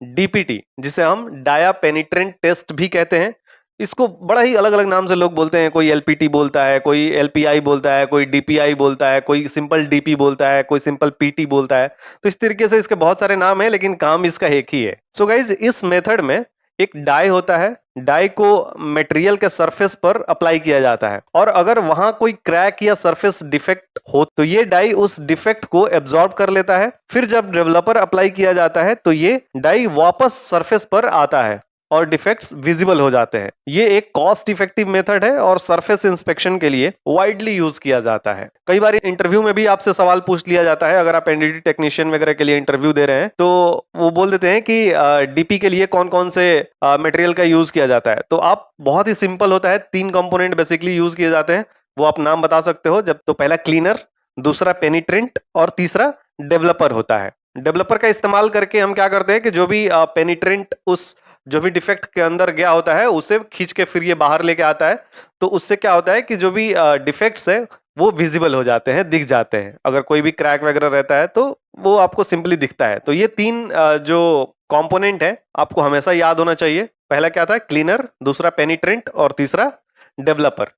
DPT, जिसे हम dia पेनिट्रेंट test भी कहते हैं। इसको बड़ा ही अलग अलग नाम से लोग बोलते हैं, कोई एलपीटी बोलता है, कोई एलपीआई बोलता है, कोई डीपीआई बोलता है, कोई सिंपल डीपी बोलता है, कोई सिंपल पीटी बोलता है। तो इस तरीके से इसके बहुत सारे नाम हैं, लेकिन काम इसका एक ही है। सो गाइज, इस मेथड में एक डाई होता है, डाई को मटेरियल के सरफेस पर अप्लाई किया जाता है, और अगर वहां कोई क्रैक या सरफेस डिफेक्ट हो तो ये डाई उस डिफेक्ट को एब्जॉर्ब कर लेता है। फिर जब डेवलपर अप्लाई किया जाता है तो ये डाई वापस सरफेस पर आता है और डिफेक्ट्स विजिबल हो जाते हैं। ये एक कॉस्ट इफेक्टिव मेथड है और सरफेस इंस्पेक्शन के लिए वाइडली यूज किया जाता है। कई बार इंटरव्यू में भी आपसे सवाल पूछ लिया जाता है, अगर आप एनडीटी टेक्नीशियन वगैरह के लिए इंटरव्यू दे रहे हैं तो वो बोल देते हैं कि डीपी के लिए कौन कौन से मटेरियल का यूज किया जाता है। तो आप, बहुत ही सिंपल होता है, 3 कंपोनेंट बेसिकली यूज किए जाते हैं, वो आप नाम बता सकते हो। जब तो पहला क्लीनर, दूसरा पेनिट्रेंट और तीसरा डेवलपर होता है। डेवलपर का इस्तेमाल करके हम क्या करते हैं कि जो भी पेनिट्रेंट उस जो भी डिफेक्ट के अंदर गया होता है उसे खींच के फिर ये बाहर लेके आता है। तो उससे क्या होता है कि जो भी डिफेक्ट्स है वो विजिबल हो जाते हैं, दिख जाते हैं। अगर कोई भी क्रैक वगैरह रहता है तो वो आपको सिंपली दिखता है। तो ये 3 जो कंपोनेंट है आपको हमेशा याद होना चाहिए। पहला क्या था? क्लीनर, दूसरा पेनिट्रेंट और तीसरा डेवलपर।